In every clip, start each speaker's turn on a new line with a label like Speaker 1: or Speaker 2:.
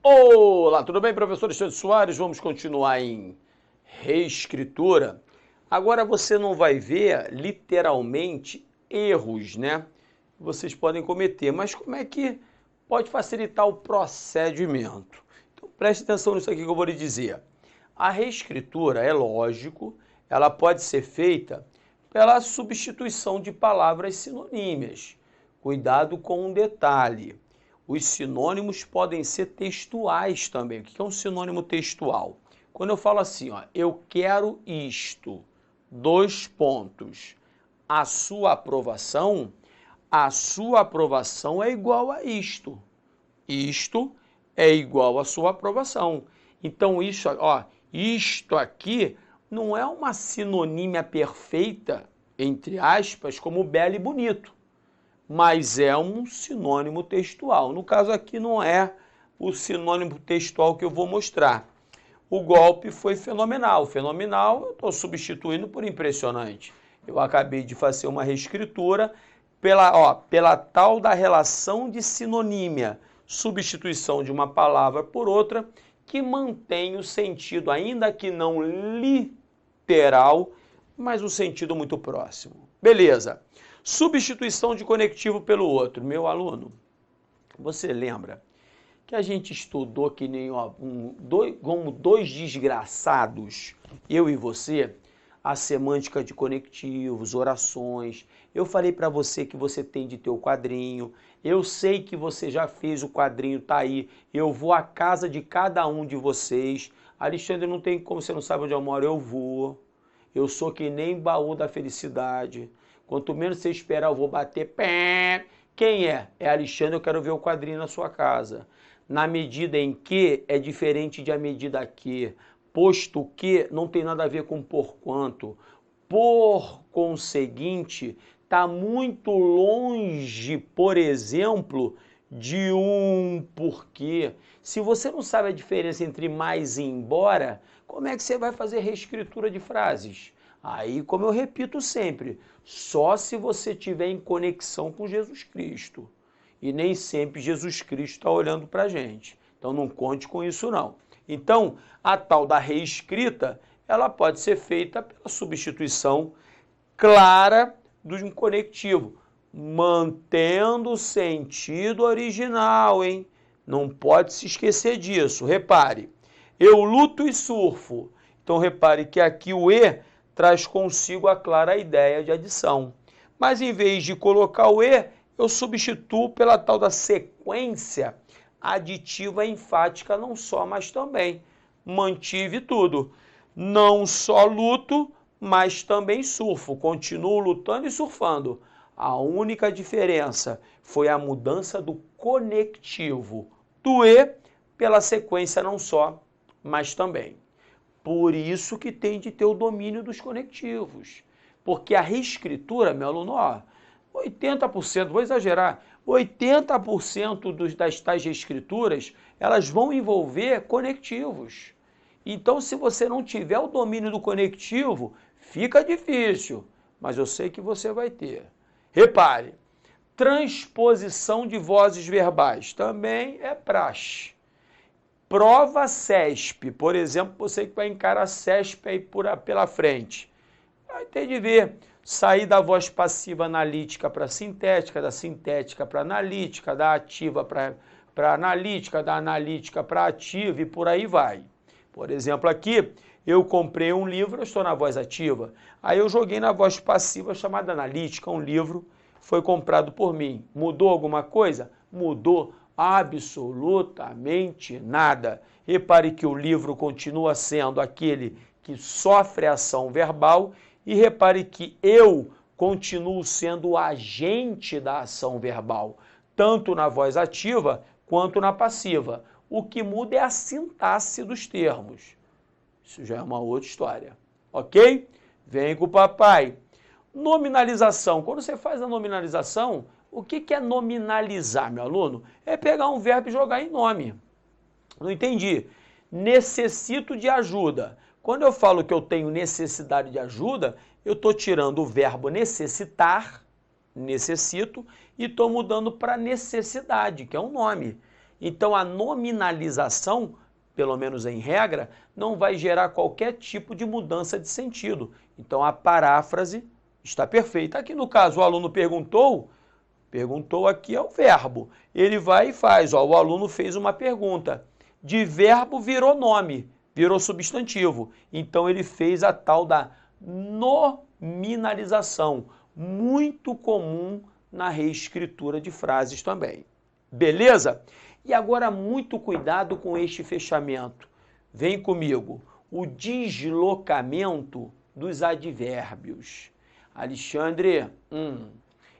Speaker 1: Olá, tudo bem, professor Alexandre Soares? Vamos continuar em reescritura. Agora você não vai ver literalmente erros, né? Vocês podem cometer, mas como é que pode facilitar o procedimento? Então preste atenção nisso aqui que eu vou lhe dizer. A reescritura, é lógico, ela pode ser feita pela substituição de palavras sinonímias. Cuidado com um detalhe. Os sinônimos podem ser textuais também. O que é um sinônimo textual? Quando eu falo assim, ó, eu quero isto, dois pontos, a sua aprovação é igual a isto. Isto é igual à sua aprovação. Então, isso, ó, isto aqui não é uma sinonímia perfeita, entre aspas, como belo e bonito, mas é um sinônimo textual. No caso aqui não é o sinônimo textual que eu vou mostrar. O golpe foi fenomenal. Fenomenal eu estou substituindo por impressionante. Eu acabei de fazer uma reescritura pela tal da relação de sinonímia, substituição de uma palavra por outra, que mantém o sentido, ainda que não literal, mas um sentido muito próximo. Beleza. Substituição de conectivo pelo outro. Meu aluno, você lembra que a gente estudou que nem como dois desgraçados, eu e você, a semântica de conectivos, orações. Eu falei para você que você tem de ter o quadrinho. Eu sei que você já fez o quadrinho, tá aí. Eu vou à casa de cada um de vocês. Alexandre, não tem como, você não sabe onde eu moro, eu vou. Eu sou que nem baú da felicidade. Quanto menos você esperar, eu vou bater. Pé. Quem é? É Alexandre, eu quero ver o quadrinho na sua casa. Na medida em que é diferente de a medida que, posto que não tem nada a ver com porquanto. Por conseguinte, está muito longe, por exemplo, de um porquê. Se você não sabe a diferença entre mais e embora, como é que você vai fazer reescritura de frases? Aí, como eu repito sempre, só se você tiver em conexão com Jesus Cristo. E nem sempre Jesus Cristo está olhando para a gente. Então não conte com isso não. Então, a tal da reescrita, ela pode ser feita pela substituição clara do conectivo, mantendo o sentido original, hein? Não pode se esquecer disso. Repare, eu luto e surfo. Então repare que aqui o E traz consigo a clara ideia de adição. Mas em vez de colocar o E, eu substituo pela tal da sequência aditiva enfática, não só, mas também. Mantive tudo. Não só luto, mas também surfo. Continuo lutando e surfando. A única diferença foi a mudança do conectivo do E pela sequência não só, mas também. Por isso que tem de ter o domínio dos conectivos. Porque a reescritura, meu aluno, ó, 80%, vou exagerar, 80% das tais reescrituras, elas vão envolver conectivos. Então, se você não tiver o domínio do conectivo, fica difícil, mas eu sei que você vai ter. Repare, transposição de vozes verbais também é praxe. Prova CESP, por exemplo, você que vai encarar a CESP aí pela frente, vai ter de ver, sair da voz passiva analítica para sintética, da sintética para analítica, da ativa para analítica, da analítica para ativa e por aí vai. Por exemplo, aqui eu comprei um livro, eu estou na voz ativa, aí eu joguei na voz passiva chamada analítica, um livro foi comprado por mim. Mudou alguma coisa? Mudou absolutamente nada. Repare que o livro continua sendo aquele que sofre ação verbal e repare que eu continuo sendo o agente da ação verbal, tanto na voz ativa quanto na passiva. O que muda é a sintaxe dos termos. Isso já é uma outra história, ok? Vem com o papai. Nominalização. Quando você faz a nominalização, o que é nominalizar, meu aluno? É pegar um verbo e jogar em nome. Não entendi. Necessito de ajuda. Quando eu falo que eu tenho necessidade de ajuda, eu estou tirando o verbo necessitar, necessito, e estou mudando para necessidade, que é um nome. Então a nominalização, pelo menos em regra, não vai gerar qualquer tipo de mudança de sentido. Então a paráfrase está perfeita. Aqui no caso o aluno perguntou aqui é o verbo. Ele vai e faz, ó, o aluno fez uma pergunta. De verbo virou nome, virou substantivo. Então ele fez a tal da nominalização, muito comum na reescritura de frases também. Beleza? E agora muito cuidado com este fechamento. Vem comigo. O deslocamento dos advérbios. Alexandre,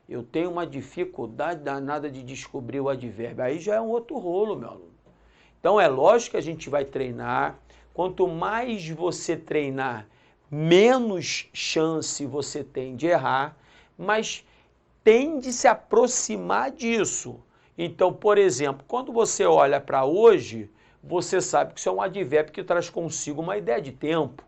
Speaker 1: eu tenho uma dificuldade danada de descobrir o advérbio. Aí já é um outro rolo, meu aluno. Então é lógico que a gente vai treinar. Quanto mais você treinar, menos chance você tem de errar, mas tem de se aproximar disso. Então, por exemplo, quando você olha para hoje, você sabe que isso é um advérbio que traz consigo uma ideia de tempo.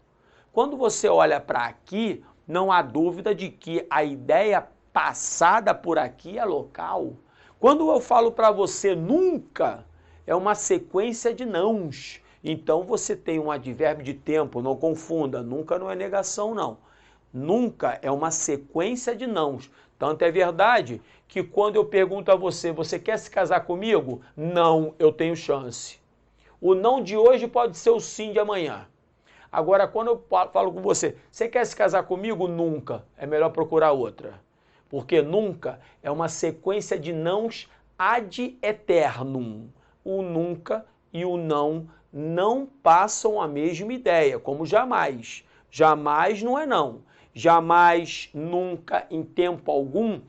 Speaker 1: Quando você olha para aqui, não há dúvida de que a ideia passada por aqui é local. Quando eu falo para você nunca, é uma sequência de nãos. Então você tem um advérbio de tempo, não confunda, nunca não é negação não. Nunca é uma sequência de nãos. Tanto é verdade que quando eu pergunto a você, você quer se casar comigo? Não, eu tenho chance. O não de hoje pode ser o sim de amanhã. Agora, quando eu falo com você, você quer se casar comigo? Nunca. É melhor procurar outra. Porque nunca é uma sequência de nãos ad eternum. O nunca e o não passam a mesma ideia, como jamais. Jamais não é não. Jamais, nunca, em tempo algum,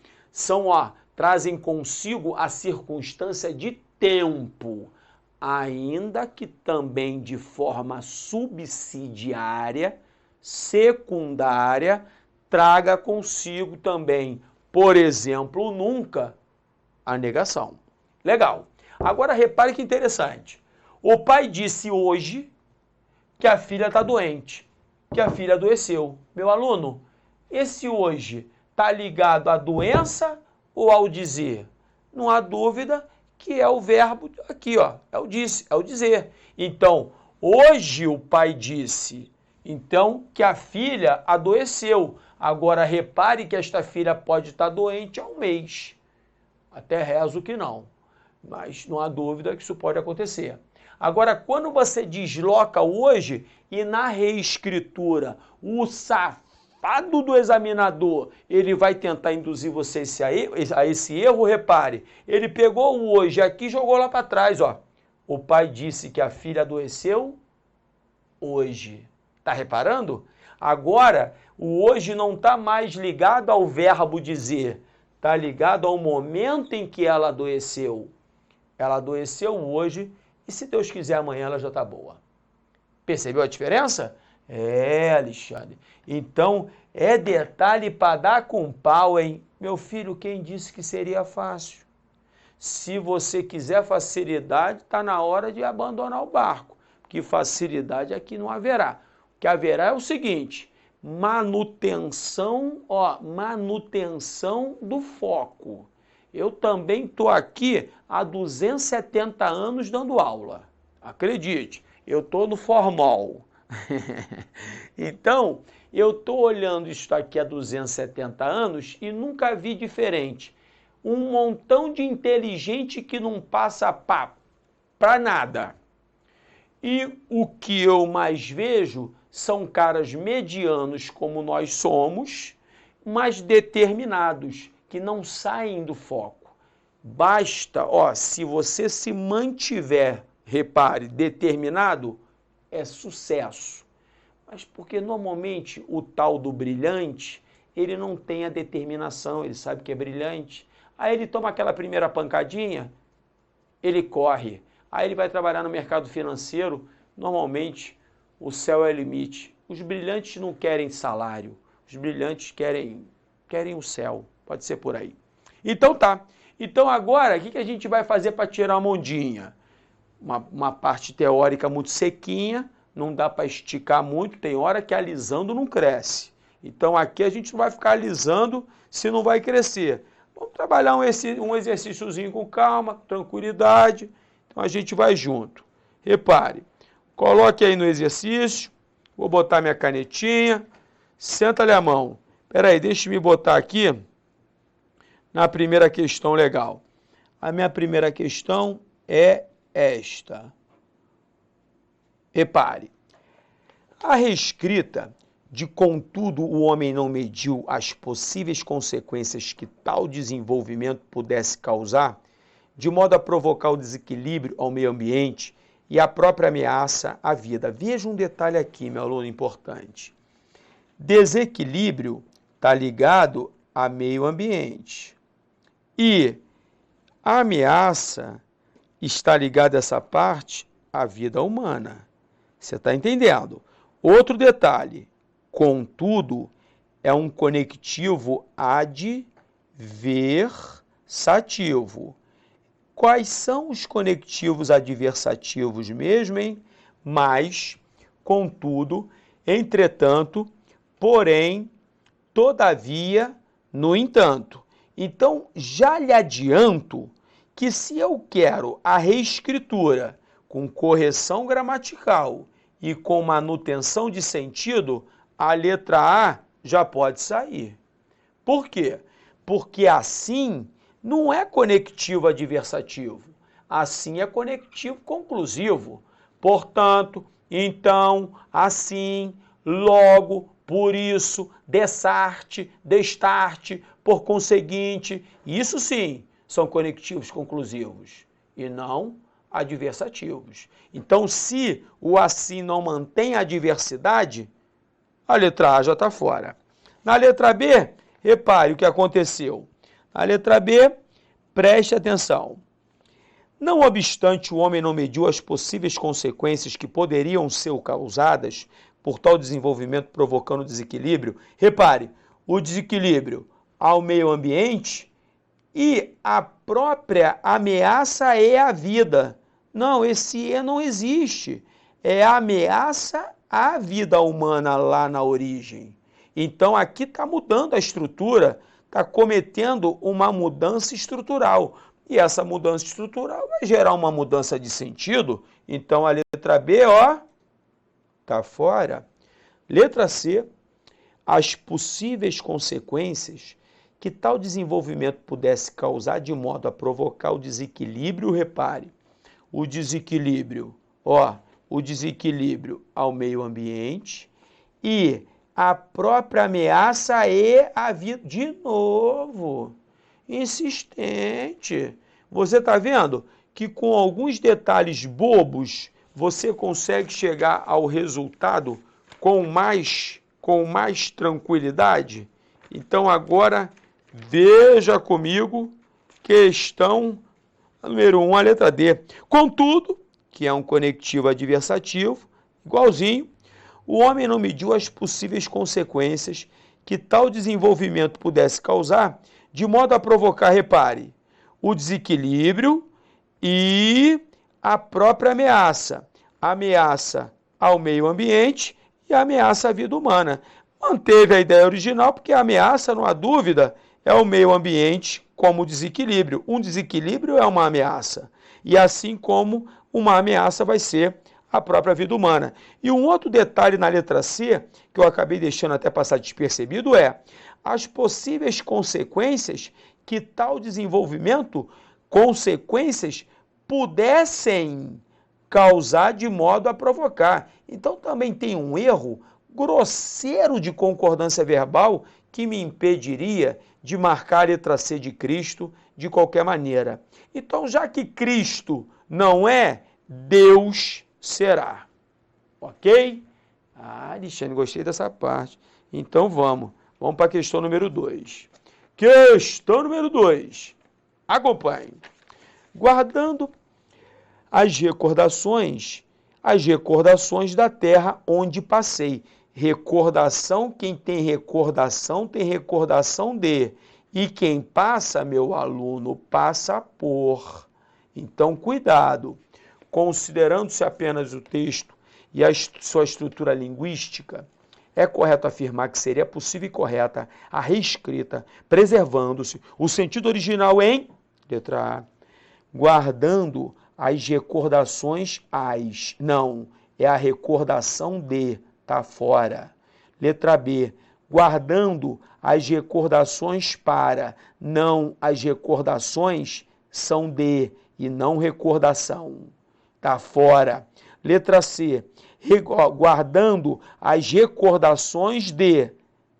Speaker 1: trazem consigo a circunstância de tempo, ainda que também de forma subsidiária, secundária, traga consigo também, por exemplo, nunca, a negação. Legal. Agora repare que interessante. O pai disse hoje que a filha está doente, que a filha adoeceu. Meu aluno, esse hoje está ligado à doença ou ao dizer? Não há dúvida que é o verbo aqui, ó, é o disse, é o dizer. Então, hoje o pai disse, então, que a filha adoeceu. Agora, repare que esta filha pode estar doente há um mês. Até rezo que não, mas não há dúvida que isso pode acontecer. Agora, quando você desloca hoje e na reescritura o safado do examinador, ele vai tentar induzir você a esse erro, repare, ele pegou o hoje aqui e jogou lá para trás, ó. O pai disse que a filha adoeceu hoje. Tá reparando? Agora, o hoje não está mais ligado ao verbo dizer, está ligado ao momento em que ela adoeceu. Ela adoeceu hoje e se Deus quiser amanhã ela já está boa. Percebeu a diferença? É, Alexandre. Então, é detalhe para dar com pau, hein? Meu filho, quem disse que seria fácil? Se você quiser facilidade, está na hora de abandonar o barco, porque facilidade aqui não haverá. O que haverá é o seguinte, manutenção do foco. Eu também estou aqui há 270 anos dando aula. Acredite, eu estou no formal. Então, eu estou olhando isso aqui há 270 anos e nunca vi diferente. Um montão de inteligente que não passa papo para nada. E o que eu mais vejo são caras medianos como nós somos, mas determinados, que não saem do foco. Basta, se você se mantiver, repare, determinado, é sucesso. Mas porque normalmente o tal do brilhante, ele não tem a determinação, ele sabe que é brilhante. Aí ele toma aquela primeira pancadinha, ele corre. Aí ele vai trabalhar no mercado financeiro, normalmente o céu é o limite. Os brilhantes não querem salário, os brilhantes querem o céu, pode ser por aí. Então tá, então agora o que a gente vai fazer para tirar a ondinha? Uma parte teórica muito sequinha, não dá para esticar muito, tem hora que alisando não cresce. Então aqui a gente não vai ficar alisando se não vai crescer. Vamos trabalhar um exercíciozinho com calma, tranquilidade, Então a gente vai junto. Repare, coloque aí no exercício, vou botar minha canetinha, senta-lhe a mão. Espera aí, deixa eu me botar aqui na primeira questão legal. A minha primeira questão é esta. Repare, a reescrita de contudo o homem não mediu as possíveis consequências que tal desenvolvimento pudesse causar, de modo a provocar o desequilíbrio ao meio ambiente e a própria ameaça à vida. Veja um detalhe aqui, meu aluno, importante. Desequilíbrio está ligado a meio ambiente. E a ameaça está ligada a essa parte à vida humana. Você está entendendo? Outro detalhe, contudo, é um conectivo adversativo. Quais são os conectivos adversativos mesmo, hein? Mas, contudo, entretanto, porém, todavia, no entanto. Então, já lhe adianto que se eu quero a reescritura com correção gramatical e com manutenção de sentido, a letra A já pode sair. Por quê? Porque assim não é conectivo adversativo, assim é conectivo conclusivo. Portanto, então, assim, logo, por isso, dessarte, destarte, por conseguinte, isso sim são conectivos conclusivos e não adversativos. Então, se o assim não mantém a adversidade, a letra A já está fora. Na letra B, repare o que aconteceu. Na letra B, preste atenção. Não obstante o homem não mediu as possíveis consequências que poderiam ser causadas por tal desenvolvimento provocando desequilíbrio, repare, o desequilíbrio ao meio ambiente e a própria ameaça é a vida. Não, esse E não existe. É a ameaça à vida humana lá na origem. Então aqui está mudando a estrutura, está cometendo uma mudança estrutural. E essa mudança estrutural vai gerar uma mudança de sentido. Então a letra B, ó, está fora. Letra C, as possíveis consequências que tal desenvolvimento pudesse causar de modo a provocar o desequilíbrio, repare, o desequilíbrio, ó, o desequilíbrio ao meio ambiente e a própria ameaça e a vida. De novo, insistente. Você está vendo que com alguns detalhes bobos você consegue chegar ao resultado com mais tranquilidade? Então agora veja comigo questão número 1, a letra D. Contudo, que é um conectivo adversativo, igualzinho, o homem não mediu as possíveis consequências que tal desenvolvimento pudesse causar, de modo a provocar, repare, o desequilíbrio e a própria ameaça. Ameaça ao meio ambiente e ameaça à vida humana. Manteve a ideia original, porque a ameaça, não há dúvida, é o meio ambiente como desequilíbrio. Um desequilíbrio é uma ameaça. E assim como uma ameaça vai ser a própria vida humana. E um outro detalhe na letra C, que eu acabei deixando até passar despercebido, é as possíveis consequências que tal desenvolvimento, consequências, pudessem causar de modo a provocar. Então também tem um erro grosseiro de concordância verbal que me impediria de marcar a letra C de Cristo de qualquer maneira. Então, já que Cristo não é, Deus será. Ok? Ah, Alexandre, gostei dessa parte. Então vamos para a questão número 2. Questão número 2. Acompanhe. Guardando as recordações da terra onde passei. Recordação, quem tem recordação de. E quem passa, meu aluno, passa por. Então, cuidado. Considerando-se apenas o texto e a sua estrutura linguística, é correto afirmar que seria possível e correta a reescrita, preservando-se o sentido original em, letra A, guardando as recordações não, é a recordação de, tá fora. Letra B, guardando as recordações para, não, as recordações são de e não recordação, tá fora. Letra C, guardando as recordações de,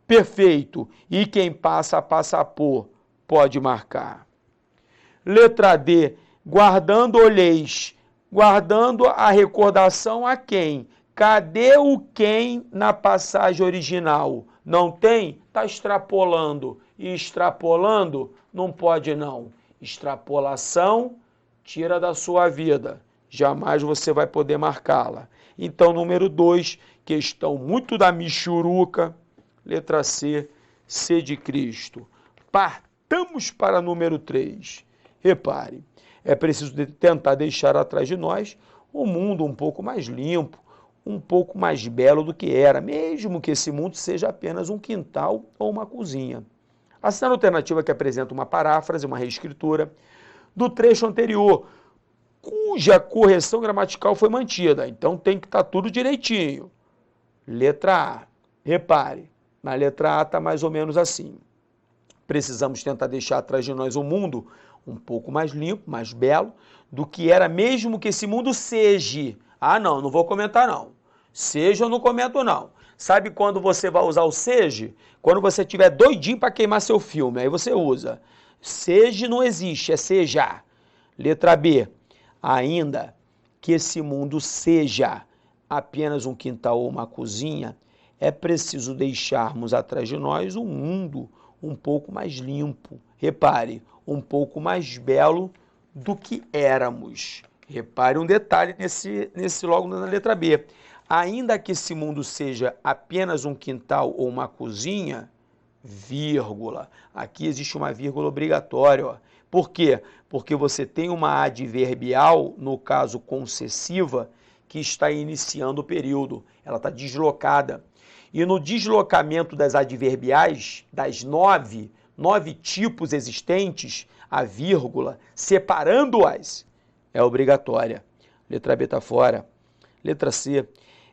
Speaker 1: perfeito, e quem passa por, pode marcar. Letra D, guardando olheis, guardando a recordação a quem? Cadê o quem na passagem original? Não tem? Está extrapolando. E extrapolando não pode não. Extrapolação tira da sua vida. Jamais você vai poder marcá-la. Então, número 2, questão muito da michuruca. Letra C, C de Cristo. Partamos para número 3. Repare, é preciso tentar deixar atrás de nós um mundo um pouco mais limpo, um pouco mais belo do que era, mesmo que esse mundo seja apenas um quintal ou uma cozinha. A cena alternativa que apresenta uma paráfrase, uma reescritura, do trecho anterior, cuja correção gramatical foi mantida. Então tem que estar tudo direitinho. Letra A. Repare, na letra A está mais ou menos assim. Precisamos tentar deixar atrás de nós um mundo um pouco mais limpo, mais belo, do que era mesmo que esse mundo seja. Ah, não vou comentar não. Seja eu não comento não. Sabe quando você vai usar o seja? Quando você estiver doidinho para queimar seu filme, aí você usa. Seja não existe, é seja. Letra B. Ainda que esse mundo seja apenas um quintal ou uma cozinha, é preciso deixarmos atrás de nós um mundo um pouco mais limpo. Repare, um pouco mais belo do que éramos. Repare um detalhe nesse logo na letra B. Ainda que esse mundo seja apenas um quintal ou uma cozinha, vírgula. Aqui existe uma vírgula obrigatória. Ó. Por quê? Porque você tem uma adverbial, no caso concessiva, que está iniciando o período. Ela está deslocada. E no deslocamento das adverbiais, das nove tipos existentes, a vírgula, separando-as, é obrigatória. Letra B está fora. Letra C,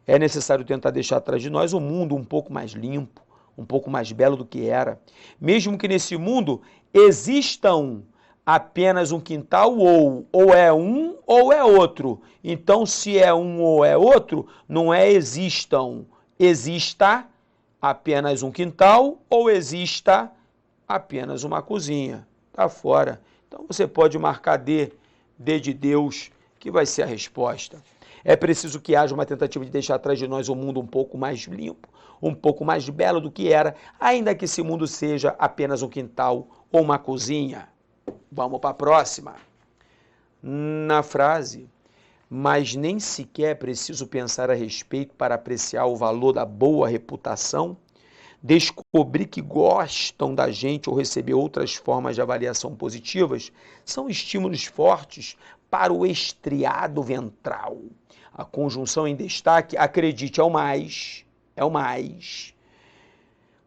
Speaker 1: é necessário tentar deixar atrás de nós um mundo um pouco mais limpo, um pouco mais belo do que era. Mesmo que nesse mundo existam apenas um quintal ou é um ou é outro. Então, se é um ou é outro, não é existam. Exista apenas um quintal ou exista apenas uma cozinha. Está fora. Então, você pode marcar D de Deus, que vai ser a resposta. É preciso que haja uma tentativa de deixar atrás de nós um mundo um pouco mais limpo, um pouco mais belo do que era, ainda que esse mundo seja apenas um quintal ou uma cozinha. Vamos para a próxima. Na frase, mas nem sequer é preciso pensar a respeito para apreciar o valor da boa reputação, descobrir que gostam da gente ou receber outras formas de avaliação positivas, são estímulos fortes para o estriado ventral. A conjunção em destaque, acredite, é o mais,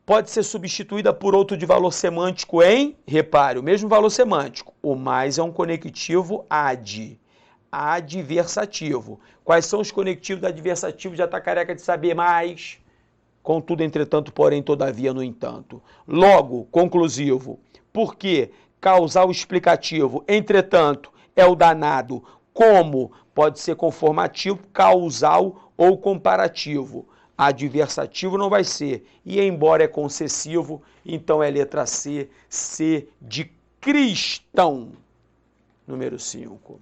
Speaker 1: pode ser substituída por outro de valor semântico em, repare, o mesmo valor semântico. O mais é um conectivo adversativo. Quais são os conectivos adversativos? Já está careca de saber mais. Contudo, entretanto, porém, todavia, no entanto. Logo, conclusivo. Por quê? Causal explicativo. Entretanto, é o danado. Como? Pode ser conformativo, causal ou comparativo. Adversativo não vai ser. E embora é concessivo, então é letra C, C de cristão. Número 5.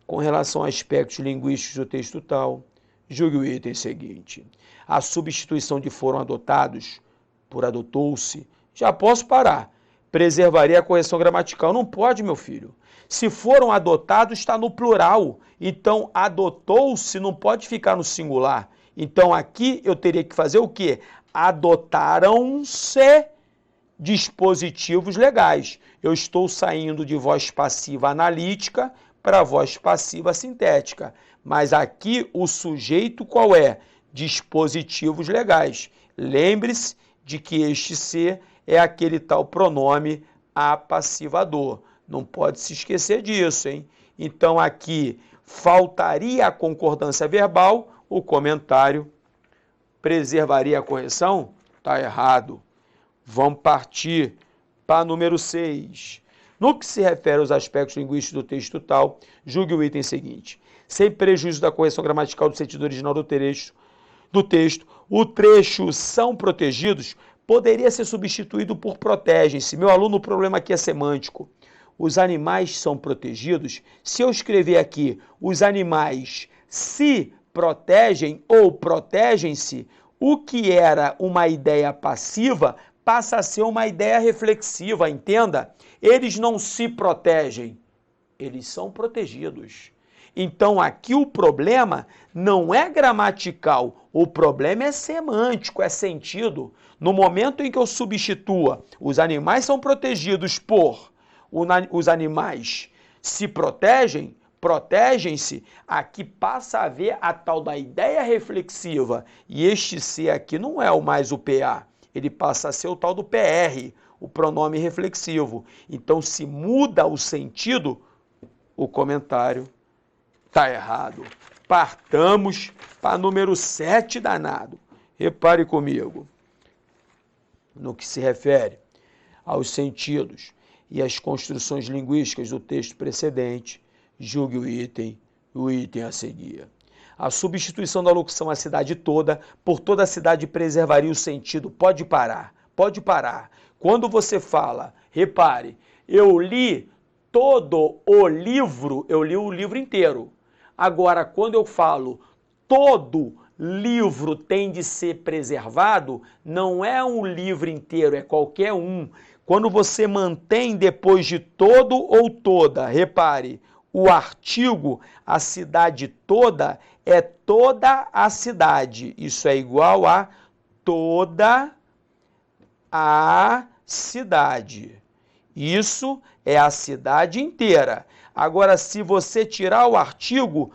Speaker 1: Com relação a aspectos linguísticos do texto tal, julgue o item seguinte. A substituição de foram adotados por adotou-se, já posso parar. Preservaria a correção gramatical. Não pode, meu filho. Se foram adotados, está no plural. Então, adotou-se não pode ficar no singular. Então, aqui eu teria que fazer o quê? Adotaram-se dispositivos legais. Eu estou saindo de voz passiva analítica para voz passiva sintética. Mas aqui o sujeito qual é? Dispositivos legais. Lembre-se de que este ser é aquele tal pronome apassivador. Não pode se esquecer disso, hein? Então aqui faltaria a concordância verbal, o comentário preservaria a correção? Está errado. Vamos partir para número 6. No que se refere aos aspectos linguísticos do texto tal, julgue o item seguinte. Sem prejuízo da correção gramatical do sentido original do texto, o trecho são protegidos poderia ser substituído por protegem-se. Meu aluno, o problema aqui é semântico. Os animais são protegidos. Se eu escrever aqui, os animais se protegem ou protegem-se, o que era uma ideia passiva passa a ser uma ideia reflexiva, entenda? Eles não se protegem, eles são protegidos. Então aqui o problema não é gramatical, o problema é semântico, é sentido. No momento em que eu substitua, os animais são protegidos por, os animais se protegem, protegem-se, aqui passa a haver a tal da ideia reflexiva. E este C aqui não é mais o PA, ele passa a ser o tal do PR, o pronome reflexivo. Então, se muda o sentido, o comentário está errado. Partamos para número 7, danado. Repare comigo. No que se refere aos sentidos e às construções linguísticas do texto precedente, julgue o item a seguir. A substituição da locução a cidade toda por toda a cidade preservaria o sentido. Pode parar, pode parar. Quando você fala, repare, eu li todo o livro, eu li o livro inteiro. Agora, quando eu falo todo livro tem de ser preservado, não é um livro inteiro, é qualquer um. Quando você mantém depois de todo ou toda, repare, o artigo, a cidade toda, é toda a cidade. Isso é igual a toda a cidade. Isso é a cidade inteira. Agora, se você tirar o artigo,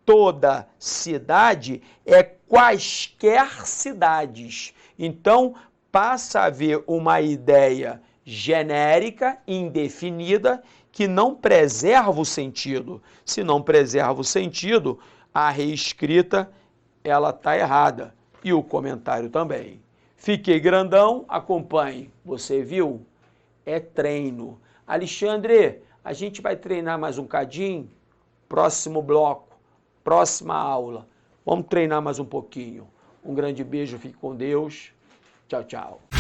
Speaker 1: toda cidade é quaisquer cidades. Então, passa a haver uma ideia genérica, indefinida, que não preserva o sentido. Se não preserva o sentido, a reescrita ela está errada. E o comentário também. Fiquei grandão, acompanhe. Você viu? É treino. Alexandre, a gente vai treinar mais um cadinho? Próximo bloco, próxima aula. Vamos treinar mais um pouquinho. Um grande beijo, fique com Deus. Tchau, tchau.